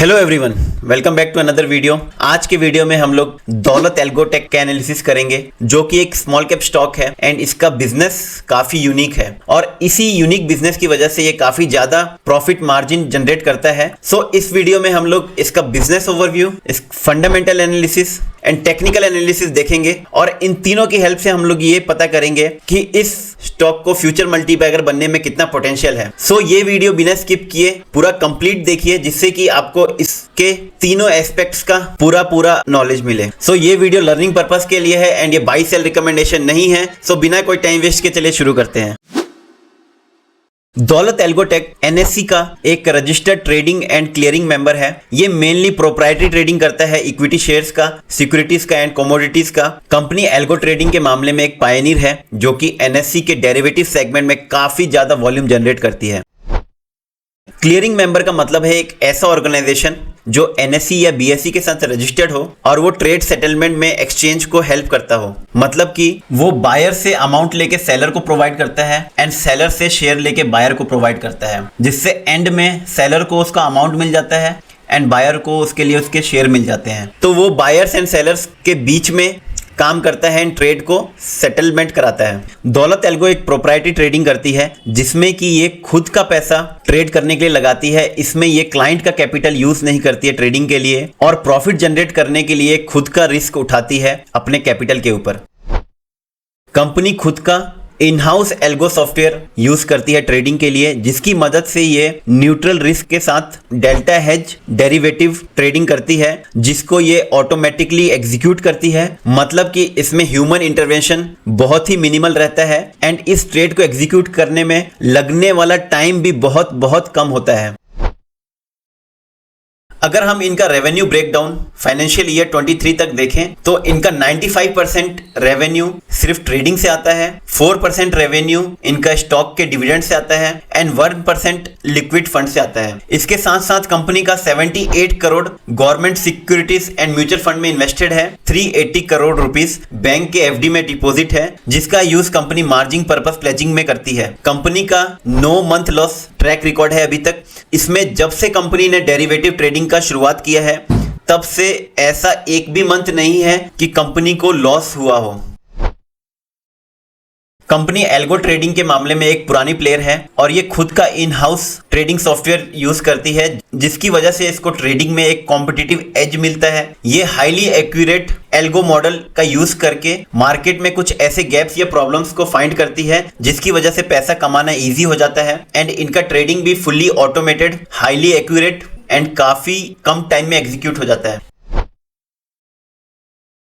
Hello everyone, welcome back to another video. आज के video में हम लोग दौलत एल्गोटेक का एनालिसिस करेंगे, जो कि एक स्मॉल कैप स्टॉक है एंड इसका बिजनेस काफी यूनिक है और इसी यूनिक बिजनेस की वजह से ये काफी ज्यादा प्रॉफिट मार्जिन जनरेट करता है। सो इस वीडियो में हम लोग इसका बिजनेस ओवरव्यू, इस fundamental analysis and technical analysis देखेंगे और इन तीनों की हेल्प से हम लोग ये पता करेंगे कि इस स्टॉक को फ्यूचर मल्टीबैगर बनने में कितना पोटेंशियल है। सो ये वीडियो बिना स्किप किए पूरा कंप्लीट देखिए, जिससे कि आपको इसके तीनों एस्पेक्ट्स का पूरा नॉलेज मिले। सो ये वीडियो लर्निंग पर्पस के लिए है एंड ये बाय सेल रिकमेंडेशन नहीं है। सो बिना कोई टाइम वेस्ट के चलिए शुरू करते हैं। दौलत एल्गोटेक एनएससी का एक registered trading and clearing member है। ये मेनली प्रोप्राइटरी ट्रेडिंग करता है, इक्विटी शेयर्स का, सिक्योरिटीज का एंड कमोडिटीज का। कंपनी एल्गो ट्रेडिंग के मामले में एक पायनियर है, जो कि एनएससी के डेरिवेटिव सेगमेंट में काफी ज्यादा वॉल्यूम जनरेट करती है। क्लियरिंग मेंबर का मतलब है एक ऐसा ऑर्गेनाइजेशन जो एनएससी या बीएसई के साथ रजिस्टर्ड हो और वो ट्रेड सेटलमेंट में एक्सचेंज को हेल्प करता हो। मतलब कि वो बायर से अमाउंट लेके सेलर को प्रोवाइड करता है एंड सेलर से शेयर लेके बायर को प्रोवाइड करता है, जिससे एंड में सेलर को उसका अमाउंट मिल जाता है एंड बायर को उसके लिए उसके शेयर मिल जाते हैं। तो वो बायर्स एंड सेलर्स के बीच में काम करता है एंड ट्रेड को सेटलमेंट कराता है। दौलत एल्गो एक प्रोप्राइटरी ट्रेडिंग करती है, जिसमें कि ये खुद का पैसा ट्रेड करने के लिए लगाती है। इसमें ये क्लाइंट का कैपिटल यूज नहीं करती है ट्रेडिंग के लिए और प्रॉफिट जनरेट करने के लिए खुद का रिस्क उठाती है अपने कैपिटल के ऊपर। कंपनी खुद का in house algo software use करती है ट्रेडिंग के लिए, जिसकी मदद से ये न्यूट्रल रिस्क के साथ डेल्टा हेज डेरिवेटिव ट्रेडिंग करती है, जिसको ये ऑटोमेटिकली एग्जीक्यूट करती है। मतलब कि इसमें ह्यूमन इंटरवेंशन बहुत ही मिनिमल रहता है एंड इस ट्रेड को एग्जीक्यूट करने में लगने वाला टाइम भी बहुत कम होता है। अगर हम इनका रेवेन्यू ब्रेकडाउन फाइनेंशियल ईयर 23 तक देखें तो इनका 95% रेवेन्यू सिर्फ ट्रेडिंग से आता है, 4% रेवेन्यू इनका स्टॉक के डिविडेंड से आता है एंड 1% लिक्विड फंड से आता है। इसके साथ साथ कंपनी का 78 crore government securities and mutual fund में इन्वेस्टेड है, 380 करोड़ रुपीस बैंक के एफडी में डिपॉजिट है, जिसका use company margin purpose pledging में करती है। कंपनी का 9 मंथ लॉस ट्रैक रिकॉर्ड है अभी तक। इसमें जब से कंपनी ने डेरिवेटिव ट्रेडिंग का शुरुआत किया है, तब से ऐसा एक भी मंथ नहीं है कि कंपनी को लॉस हुआ हो। कंपनी एल्गो ट्रेडिंग के मामले में एक पुरानी प्लेयर है और ये खुद का in house trading software use करती है, जिसकी वजह से इसको ट्रेडिंग में एक कॉम्पिटिटिव एज मिलता है। ये हाईली एक्यूरेट एल्गो मॉडल का यूज करके मार्केट में कुछ ऐसे गैप्स या प्रॉब्लम्स को फाइंड करती है, जिसकी वजह से पैसा कमाना इजी हो जाता है एंड इनका ट्रेडिंग भी fully automated, highly accurate and काफी कम टाइम में एग्जीक्यूट हो जाता है।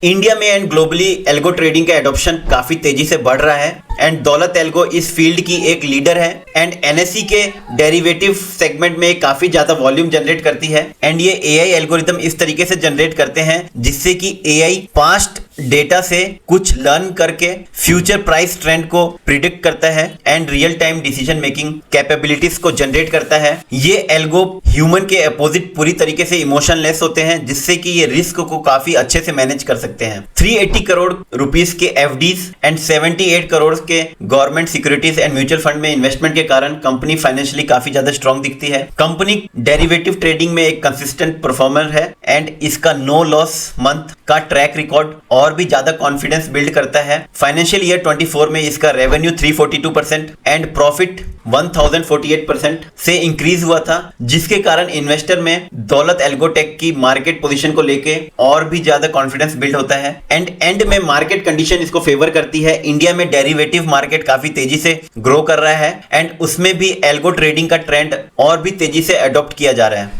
इंडिया में एंड ग्लोबली एल्गो ट्रेडिंग का एडॉप्शन काफी तेजी से बढ़ रहा है एंड दौलत एल्गो इस फील्ड की एक लीडर है एंड एनएससी के डेरिवेटिव सेगमेंट में काफी ज्यादा वॉल्यूम जनरेट करती है एंड ये एआई एल्गोरिथम इस तरीके से जनरेट करते हैं, जिससे कि एआई पास्ट डेटा से कुछ लर्न करके फ्यूचर प्राइस ट्रेंड को प्रिडिक्ट करता है and real time decision making capabilities को जनरेट करता है। ये एल्गो ह्यूमन के अपोजिट पूरी तरीके से इमोशनलेस होते हैं, जिससे कि ये रिस्क को काफी अच्छे से मैनेज कर सकते हैं। 380 करोड़ रुपीस के एफडीज एंड 78 करोड़ के government securities and mutual fund में इन्वेस्टमेंट के कारण कंपनी फाइनेंशियली काफी ज्यादा स्ट्रांग दिखती है। कंपनी डेरिवेटिव ट्रेडिंग में एक कंसिस्टेंट परफॉर्मर है एंड इसका नो लॉस मंथ का ट्रैक रिकॉर्ड और भी ज्यादा कॉन्फिडेंस बिल्ड करता है। फाइनेंशियल ईयर 24 में इसका रेवेन्यू 342% एंड प्रॉफिट 1048% से इंक्रीज हुआ था, जिसके कारण इन्वेस्टर में दौलत एल्गोटेक की मार्केट पोजीशन को लेके और भी ज्यादा कॉन्फिडेंस बिल्ड होता है एंड एंड में मार्केट कंडीशन इसको फेवर करती है। इंडिया में डेरिवेटिव मार्केट काफी तेजी से ग्रो कर रहा है एंड उसमें भी एल्गो ट्रेडिंग का ट्रेंड और भी तेजी से अडॉप्ट किया जा रहा है।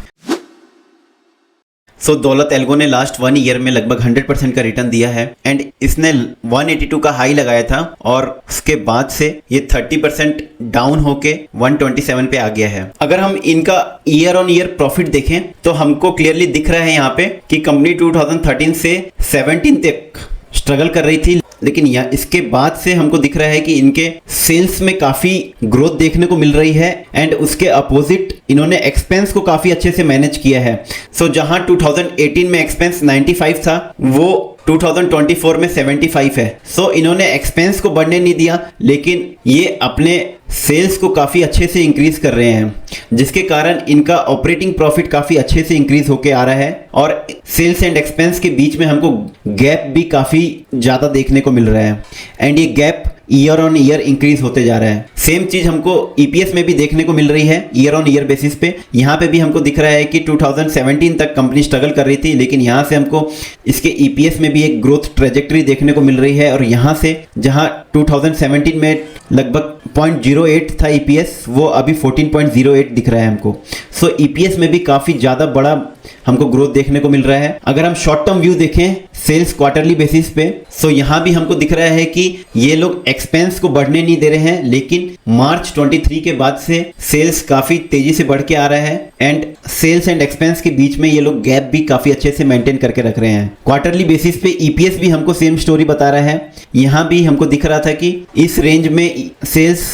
सो दौलत एल्गो ने लास्ट 1 ईयर में लगभग 100% का रिटर्न दिया है एंड इसने 182 का हाई लगाया था और उसके बाद से ये 30% डाउन होके 127 पे आ गया है। अगर हम इनका ईयर ऑन ईयर प्रॉफिट देखें तो हमको क्लियरली दिख रहा है यहाँ पे कि कंपनी 2013 से 17 तक स्ट्रगल कर रही थी, लेकिन इसके बाद से हमको दिख रहा है कि इनके सेल्स में काफ़ी ग्रोथ देखने को मिल रही है एंड उसके अपोजिट इन्होंने एक्सपेंस को काफ़ी अच्छे से मैनेज किया है। सो जहां 2018 में एक्सपेंस 95 था, वो 2024 में 75 है। सो इन्होंने एक्सपेंस को बढ़ने नहीं दिया, लेकिन ये अपने सेल्स को काफ़ी अच्छे से इंक्रीज कर रहे हैं, जिसके कारण इनका ऑपरेटिंग प्रॉफिट काफ़ी अच्छे से इंक्रीज होके आ रहा है और सेल्स एंड एक्सपेंस के बीच में हमको गैप भी काफ़ी ज़्यादा देखने को मिल रहा है एंड ये gap year on year increase होते जा रहा है। सेम चीज हमको ईपीएस में भी देखने को मिल रही है ईयर ऑन ईयर बेसिस पे। यहाँ पे भी हमको दिख रहा है कि 2017 तक कंपनी स्ट्रगल कर रही थी, लेकिन यहाँ से हमको इसके ईपीएस में भी एक ग्रोथ ट्रेजेक्टरी देखने को मिल रही है और यहाँ से जहाँ 2017 में लगभग 0.08 था ईपीएस, वो अभी 14.08 दिख रहा है हमको। सो ईपीएस में भी काफ़ी ज़्यादा बड़ा हमको ग्रोथ देखने को मिल रहा है। अगर हम शॉर्ट टर्म व्यू देखें सेल्स क्वार्टरली बेसिस पे, सो यहाँ भी हमको दिख रहा है कि ये लोग एक्सपेंस को बढ़ने नहीं दे रहे हैं, लेकिन मार्च 23 के बाद से सेल्स काफ़ी तेजी से बढ़ के आ रहा है एंड सेल्स एंड एक्सपेंस के बीच में ये लोग गैप भी काफ़ी अच्छे से मेंटेन करके रख रहे हैं। क्वार्टरली बेसिस पे ईपीएस भी हमको सेम स्टोरी बता रहा है। यहाँ भी हमको दिख रहा था कि इस रेंज में सेल्स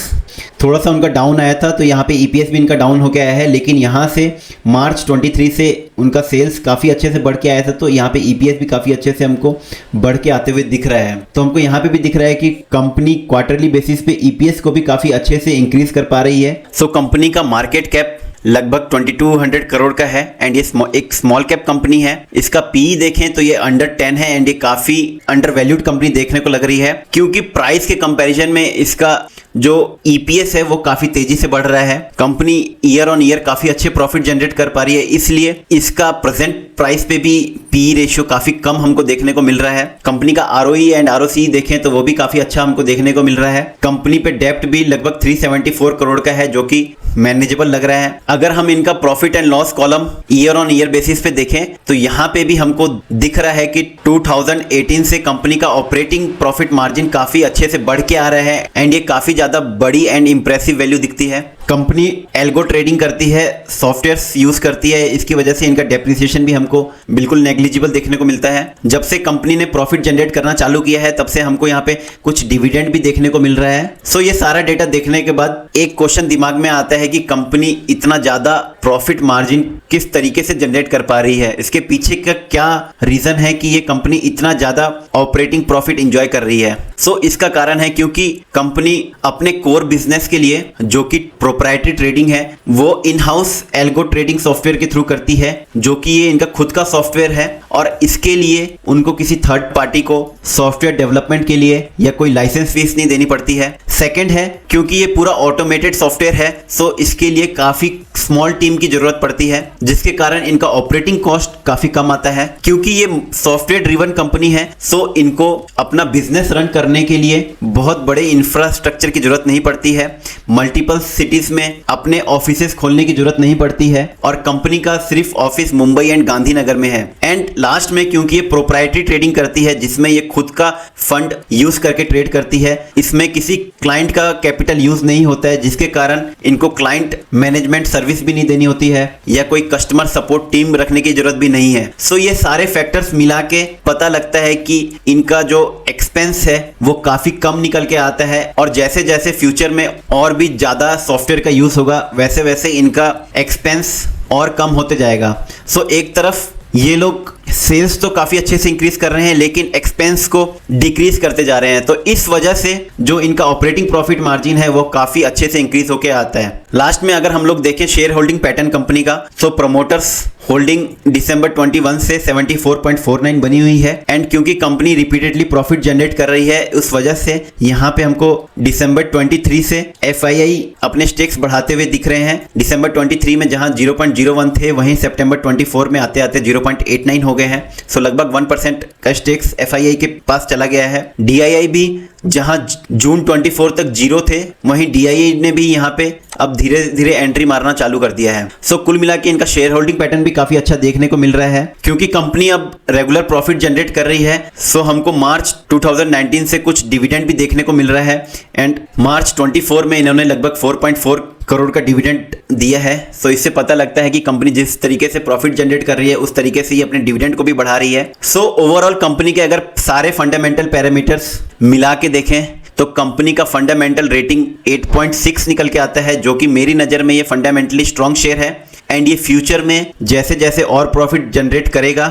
थोड़ा सा उनका डाउन आया था, तो यहाँ पे ईपीएस भी इनका डाउन होके आया है, लेकिन यहाँ से मार्च 23 से उनका सेल्स काफ़ी अच्छे से बढ़ के आया था, तो यहाँ पे ईपीएस भी काफ़ी अच्छे से हमको बढ़ के आते हुए दिख रहा है। तो हमको यहाँ पे भी दिख रहा है कि कंपनी क्वार्टरली बेसिस पे ईपीएस को भी काफ़ी अच्छे से इंक्रीज कर पा रही है। सो कंपनी का मार्केट कैप लगभग 2200 करोड़ का है एंड ये एक स्मॉल कैप कंपनी है। इसका पी देखें तो ये अंडर 10 है एंड ये काफ़ी अंडर वैल्यूड कंपनी देखने को लग रही है, क्योंकि प्राइस के कंपैरिजन में इसका जो ईपीएस है वो काफ़ी तेजी से बढ़ रहा है। कंपनी ईयर ऑन ईयर काफ़ी अच्छे प्रॉफिट जनरेट कर पा रही है, इसलिए इसका प्रेजेंट प्राइस पे भी पी रेशियो काफ़ी कम हमको देखने को मिल रहा है। कंपनी का आरओई एंड आरओसी देखें तो वो भी काफ़ी अच्छा हमको देखने को मिल रहा है। कंपनी पे डेप्ट भी लगभग 374 करोड़ का है, जो कि मैनेजेबल लग रहा है। अगर हम इनका profit and loss column year on year basis पे देखें तो यहाँ पे भी हमको दिख रहा है कि 2018 से कंपनी का ऑपरेटिंग प्रॉफिट मार्जिन काफ़ी अच्छे से बढ़ के आ रहा है एंड ये काफ़ी ज़्यादा बड़ी एंड इंप्रेसिव वैल्यू दिखती है। कंपनी एल्गो ट्रेडिंग करती है, सॉफ्टवेयर्स यूज़ करती है, इसकी वजह से इनका डेप्रिसिएशन भी हमको बिल्कुल नेग्लिजिबल देखने को मिलता है। जब से कंपनी ने प्रॉफिट जनरेट करना चालू किया है तब से हमको यहाँ पे कुछ डिविडेंड भी देखने को मिल रहा है। सो ये सारा डेटा देखने के बाद एक क्वेश्चन दिमाग में आता है कि कंपनी इतना ज़्यादा प्रॉफिट मार्जिन किस तरीके से जनरेट कर पा रही है, इसके पीछे का क्या रीज़न है कि ये कंपनी इतना ज़्यादा ऑपरेटिंग प्रॉफिट इंजॉय कर रही है। सो इसका कारण है क्योंकि कंपनी अपने कोर बिजनेस के लिए, जो कि प्रोप्राइटरी ट्रेडिंग है, वो in house algo trading software के थ्रू करती है, जो कि ये इनका खुद का सॉफ्टवेयर है और इसके लिए उनको किसी थर्ड पार्टी को सॉफ्टवेयर डेवलपमेंट के लिए या कोई लाइसेंस फीस नहीं देनी पड़ती है। सेकंड है क्योंकि ये पूरा ऑटोमेटेड सॉफ्टवेयर है, सो इसके लिए काफ़ी स्मॉल टीम की जरूरत पड़ती है, जिसके कारण इनका ऑपरेटिंग कॉस्ट काफ़ी कम आता है। क्योंकि ये सॉफ्टवेयर ड्रिवन कंपनी है, सो इनको अपना बिजनेस रन करने के लिए बहुत बड़े इंफ्रास्ट्रक्चर की जरूरत नहीं पड़ती है, मल्टीपल सिटीज में अपने ऑफिसेस खोलने की जरूरत नहीं पड़ती है और कंपनी का सिर्फ ऑफिस मुंबई एंड गांधीनगर में है। एंड लास्ट में क्योंकि ये प्रोप्राइटरी ट्रेडिंग करती है, जिसमें ये खुद का फंड यूज करके ट्रेड करती है, इसमें किसी क्लाइंट का कैपिटल यूज नहीं होता है, जिसके कारण इनको क्लाइंट मैनेजमेंट सर्विस भी नहीं देनी होती है या कोई कस्टमर सपोर्ट टीम रखने की जरूरत भी नहीं है। सो ये सारे फैक्टर्स मिला के पता लगता है कि इनका जो एक्सपेंस है वो काफी कम निकल के आता है और जैसे जैसे फ्यूचर में और भी ज्यादा सॉफ्टवेयर का यूज होगा वैसे वैसे इनका एक्सपेंस और कम होते जाएगा। सो एक तरफ ये लोग सेल्स तो काफ़ी अच्छे से इंक्रीज कर रहे हैं, लेकिन एक्सपेंस को डिक्रीज करते जा रहे हैं, तो इस वजह से जो इनका ऑपरेटिंग प्रॉफिट मार्जिन है वो काफ़ी अच्छे से इंक्रीज होके आता है। लास्ट में अगर हम लोग देखें शेयर होल्डिंग पैटर्न कंपनी का, तो प्रमोटर्स होल्डिंग दिसंबर 21 से 74.49 बनी हुई है एंड क्योंकि कंपनी रिपीटेडली प्रॉफिट जनरेट कर रही है, उस वजह से यहाँ पे हमको दिसंबर 23 से FII अपने स्टेक्स बढ़ाते हुए दिख रहे हैं। दिसंबर 23 में जहाँ 0.01 थे, वहीं सितंबर 24 में आते आते 0.89 हो गए हैं। सो लगभग 1% का स्टेक्स FII के पास चला गया है। DII भी जहां जून 24 तक 0 थे, वहीं DII ने भी यहां पे अब धीरे धीरे एंट्री मारना चालू कर दिया है। सो कुल मिला के इनका शेयर होल्डिंग पैटर्न भी काफी अच्छा देखने को मिल रहा है, क्योंकि कंपनी अब रेगुलर प्रॉफिट जनरेट कर रही है। सो हमको मार्च 2019 से कुछ डिविडेंड भी देखने को मिल रहा है एंड मार्च 24 में इन्होंने लगभग 4.4 करोड़ का डिविडेंड दिया है। सो इससे पता लगता है कि कंपनी जिस तरीके से प्रॉफिट जनरेट कर रही है उस तरीके से ही अपने डिविडेंड को भी बढ़ा रही है। सो ओवरऑल कंपनी के अगर सारे फंडामेंटल पैरामीटर्स मिला के देखें तो कंपनी का फंडामेंटल रेटिंग 8.6 निकल के आता है, जो कि मेरी नज़र में ये फंडामेंटली स्ट्रॉन्ग शेयर है एंड ये फ्यूचर में जैसे जैसे और प्रॉफिट जनरेट करेगा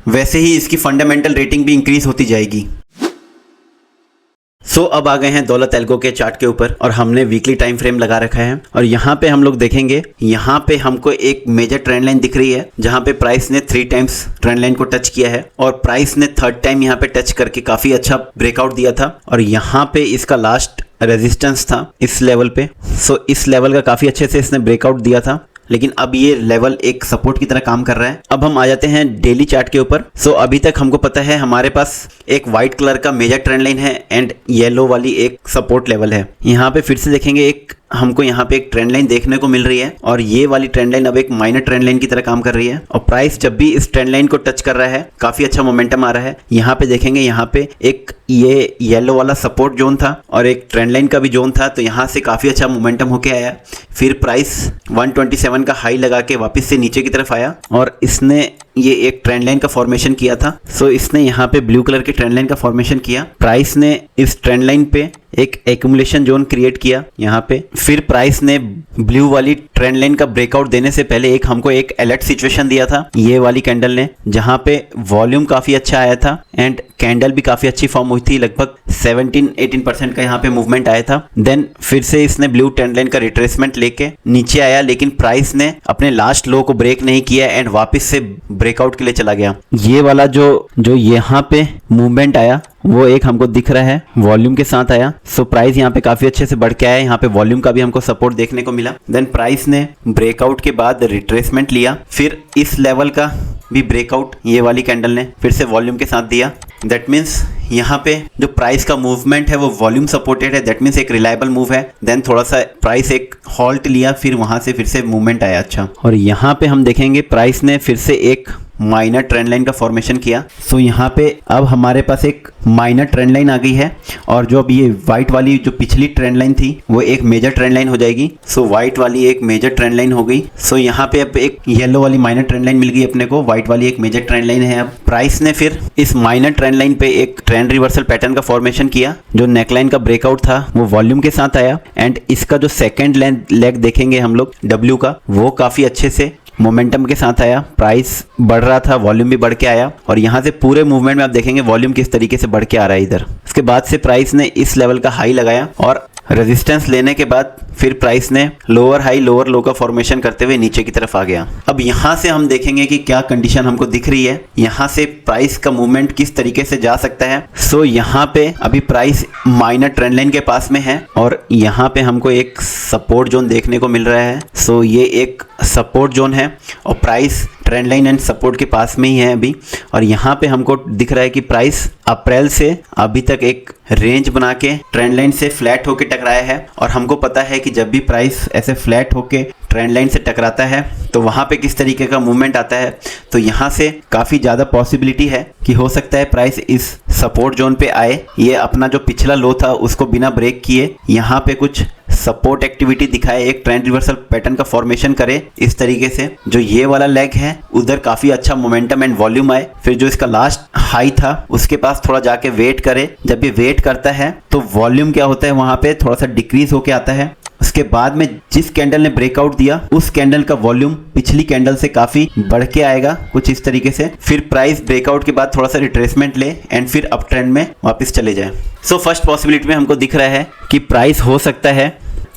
वैसे ही इसकी फंडामेंटल रेटिंग भी इंक्रीज होती जाएगी। अब आ गए हैं दौलत एल्गो के चार्ट के ऊपर और हमने वीकली टाइम फ्रेम लगा रखा है और यहाँ पे हम लोग देखेंगे, यहाँ पे हमको एक मेजर ट्रेंड लाइन दिख रही है जहाँ पे प्राइस ने 3 टाइम्स ट्रेंड लाइन को टच किया है और प्राइस ने 3rd टाइम यहाँ पे टच करके काफी अच्छा ब्रेकआउट दिया था और यहाँ पे इसका लास्ट रेजिस्टेंस था इस लेवल पे। इस लेवल का काफी अच्छे से इसने ब्रेकआउट दिया था, लेकिन अब ये लेवल एक सपोर्ट की तरह काम कर रहा है। अब हम आ जाते हैं डेली चार्ट के ऊपर। अभी तक हमको पता है हमारे पास एक व्हाइट कलर का मेजर ट्रेंड लाइन है एंड येलो वाली एक सपोर्ट लेवल है। यहाँ पे फिर से देखेंगे हमको यहाँ पे एक ट्रेंड लाइन देखने को मिल रही है और ये वाली ट्रेंड लाइन अब एक माइनर ट्रेंड लाइन की तरह काम कर रही है और प्राइस जब भी इस ट्रेंड लाइन को टच कर रहा है काफी अच्छा मोमेंटम आ रहा है। यहाँ पे देखेंगे, यहाँ पे एक ये येलो वाला सपोर्ट जोन था और एक ट्रेंड लाइन का भी जोन था, तो यहाँ से काफी अच्छा मोमेंटम होके आया। फिर प्राइस 127 का हाई लगा के वापस से नीचे की तरफ आया और इसने ये एक ट्रेंड लाइन का फॉर्मेशन किया था। इसने यहाँ पे ब्लू कलर के ट्रेंड लाइन का फॉर्मेशन किया। प्राइस ने इस ट्रेंड लाइन पे एक एक्यूमुलेशन जोन क्रिएट किया यहाँ पे। फिर प्राइस ने ब्लू वाली ट्रेंड लाइन का ब्रेकआउट देने से पहले हमको एक अलर्ट सिचुएशन दिया था ये वाली कैंडल ने, जहाँ पे वॉल्यूम काफी अच्छा आया था एंड कैंडल भी काफी अच्छी फॉर्म हुई थी, लगभग 17-18% का यहाँ पे मूवमेंट आया था। देन फिर से इसने ब्लू ट्रेंड लाइन का रिट्रेसमेंट लेके नीचे आया, लेकिन प्राइस ने अपने लास्ट लो को ब्रेक नहीं किया एंड वापस से ब्रेकआउट के लिए चला गया। ये वाला जो यहाँ पे मूवमेंट आया वो एक हमको दिख रहा है वॉल्यूम के साथ आया। प्राइस यहाँ पे काफी अच्छे से बढ़ के आया, यहाँ पे वॉल्यूम का भी हमको सपोर्ट देखने को मिला। देन प्राइस ने ब्रेकआउट के बाद रिट्रेसमेंट लिया, फिर इस लेवल का भी ब्रेकआउट ये वाली कैंडल ने फिर से वॉल्यूम के साथ दिया। दैट मीन्स यहाँ पे जो प्राइस का मूवमेंट है वो वॉल्यूम सपोर्टेड है, दैट मीन्स एक रिलायबल मूव है। देन थोड़ा सा प्राइस एक हॉल्ट लिया, फिर वहां से फिर से मूवमेंट आया अच्छा। और यहाँ पे हम देखेंगे प्राइस ने फिर से एक माइनर ट्रेंड लाइन का फॉर्मेशन किया। यहाँ पे अब हमारे पास एक माइनर ट्रेंड लाइन आ गई है और जो अब ये व्हाइट वाली जो पिछली ट्रेंड लाइन थी वो एक मेजर ट्रेंड लाइन हो जाएगी। व्हाइट वाली एक मेजर ट्रेंड लाइन हो गई। यहाँ पे अब एक येलो वाली माइनर ट्रेंड लाइन मिल गई अपने को, व्हाइट वाली एक मेजर ट्रेंड लाइन है। अब प्राइस ने फिर इस माइनर ट्रेंड लाइन पे एक ट्रेंड रिवर्सल पैटर्न का फॉर्मेशन किया। जो नेकलाइन का ब्रेकआउट था वो वॉल्यूम के साथ आया एंड इसका जो सेकेंड लेग देखेंगे हम लोग डब्ल्यू का, वो काफी अच्छे से मोमेंटम के साथ आया। प्राइस बढ़ रहा था, वॉल्यूम भी बढ़ के आया और यहाँ से पूरे मूवमेंट में आप देखेंगे वॉल्यूम किस तरीके से बढ़ के आ रहा है इधर। उसके बाद से प्राइस ने इस लेवल का हाई लगाया और रेजिस्टेंस लेने के बाद फिर प्राइस ने लोअर हाई लोअर लो का फॉर्मेशन करते हुए नीचे की तरफ आ गया। अब यहाँ से हम देखेंगे कि क्या कंडीशन हमको दिख रही है, यहाँ से प्राइस का मूवमेंट किस तरीके से जा सकता है। यहाँ पे अभी प्राइस माइनर ट्रेंड लाइन के पास में है और यहाँ पे हमको एक सपोर्ट जोन देखने को मिल रहा है। ये एक सपोर्ट जोन है और price trend line and support के पास में ही है अभी। और यहाँ पे हमको दिख रहा है कि प्राइस अप्रैल से अभी तक एक रेंज बना के ट्रेंड लाइन से फ्लैट होके टकराया है और हमको पता है कि जब भी प्राइस ऐसे फ्लैट होके ट्रेंड लाइन से टकराता है तो वहाँ पे किस तरीके का मूवमेंट आता है। तो यहाँ से काफ़ी ज़्यादा पॉसिबिलिटी है कि हो सकता है प्राइस इस सपोर्ट जोन पे आए, ये अपना जो पिछला लो था उसको बिना ब्रेक किए यहाँ पे कुछ सपोर्ट एक्टिविटी दिखाए, एक ट्रेंड रिवर्सल पैटर्न का फॉर्मेशन करे इस तरीके से। जो ये वाला लेग है उधर काफी अच्छा मोमेंटम एंड वॉल्यूम आए, फिर जो इसका लास्ट हाई था उसके पास थोड़ा जाके वेट करे। जब ये वेट करता है तो वॉल्यूम क्या होता है वहां पे थोड़ा सा डिक्रीज होके आता है। उसके बाद में जिस कैंडल ने ब्रेकआउट दिया उस कैंडल का वॉल्यूम पिछली कैंडल से काफी बढ़ के आएगा कुछ इस तरीके से। फिर प्राइस ब्रेकआउट के बाद थोड़ा सा रिट्रेसमेंट ले एंड फिर अप ट्रेंड में वापस चले जाए। फर्स्ट पॉसिबिलिटी में हमको दिख रहा है कि प्राइस हो सकता है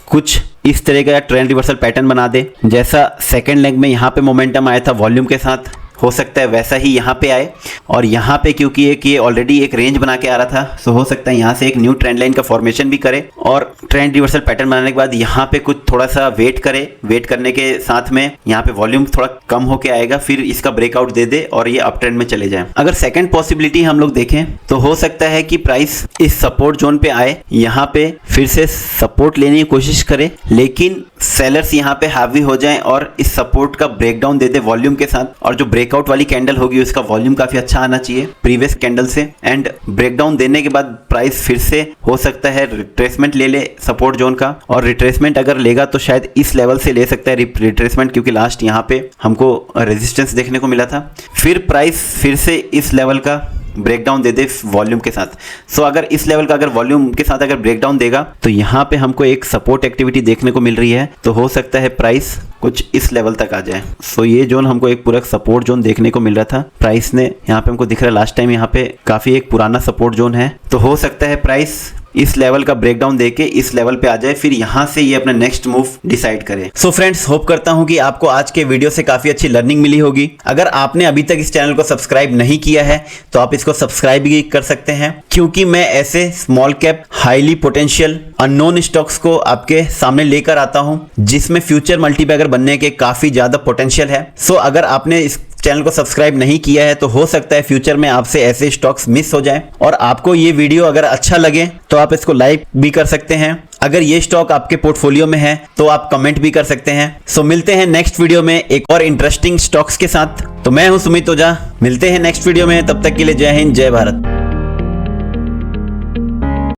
कुछ इस तरह का ट्रेंड रिवर्सल पैटर्न बना दे, जैसा सेकेंड लेग में यहाँ पे मोमेंटम आया था वॉल्यूम के साथ, हो सकता है वैसा ही यहाँ पे आए। और यहाँ पे क्योंकि ये ऑलरेडी एक रेंज बना के आ रहा था तो हो सकता है यहाँ से एक न्यू ट्रेंड लाइन का फॉर्मेशन भी करे और ट्रेंड रिवर्सल पैटर्न बनाने के बाद यहाँ पे कुछ थोड़ा सा वेट करे। वेट करने के साथ में यहाँ पे वॉल्यूम थोड़ा कम होके आएगा, फिर इसका ब्रेकआउट दे दे और ये अप ट्रेंड में चले जाए। अगर सेकेंड पॉसिबिलिटी हम लोग देखें तो हो सकता है कि प्राइस इस सपोर्ट जोन पे आए, यहाँ पे फिर से सपोर्ट लेने की कोशिश करे, लेकिन सेलर्स यहाँ पे हावी हो जाएं और इस सपोर्ट का ब्रेकडाउन दे दे वॉल्यूम के साथ। और जो ब्रेकआउट वाली कैंडल होगी उसका वॉल्यूम काफी अच्छा आना चाहिए प्रीवियस कैंडल से। एंड ब्रेकडाउन देने के बाद प्राइस फिर से हो सकता है रिट्रेसमेंट ले ले सपोर्ट जोन का, और रिट्रेसमेंट अगर लेगा तो शायद इस लेवल से ले सकता है रिट्रेसमेंट, क्योंकि लास्ट यहाँ पे हमको रेजिस्टेंस देखने को मिला था। फिर प्राइस फिर से इस लेवल का ब्रेकडाउन दे दे वॉल्यूम के साथ। सो अगर इस लेवल का अगर वॉल्यूम के साथ अगर ब्रेकडाउन देगा तो यहाँ पे हमको एक सपोर्ट एक्टिविटी देखने को मिल रही है, तो हो सकता है प्राइस कुछ इस लेवल तक आ जाए। सो ये जोन हमको एक पूरा सपोर्ट जोन देखने को मिल रहा था, प्राइस ने यहाँ पे हमको दिख रहा है लास्ट टाइम यहाँ पे काफी एक पुराना सपोर्ट जोन है, तो हो सकता है प्राइस इस लेवल का ब्रेकडाउन देके इस लेवल पे आ जाए, फिर यहाँ से ये अपना नेक्स्ट मूव डिसाइड करे। सो फ्रेंड्स, होप करता हूँ कि आपको आज के वीडियो से काफी अच्छी लर्निंग मिली होगी। अगर आपने अभी तक इस चैनल को सब्सक्राइब नहीं किया है तो आप इसको सब्सक्राइब भी कर सकते हैं, क्योंकि मैं ऐसे small cap highly potential unknown stocks को आपके सामने लेकर आता हूँ जिसमें फ्यूचर मल्टीबैगर बनने के काफी ज्यादा पोटेंशियल है। सो अगर आपने इस चैनल को सब्सक्राइब नहीं किया है तो हो सकता है फ्यूचर में आपसे ऐसे स्टॉक्स मिस हो जाए। और आपको ये वीडियो अगर अच्छा लगे तो आप इसको लाइक भी कर सकते हैं। अगर ये स्टॉक आपके पोर्टफोलियो में है तो आप कमेंट भी कर सकते हैं। सो मिलते हैं नेक्स्ट वीडियो में एक और इंटरेस्टिंग स्टॉक्स के साथ। तो मैं हूं सुमित ओझा, मिलते हैं नेक्स्ट वीडियो में, तब तक के लिए जय हिंद, जय भारत।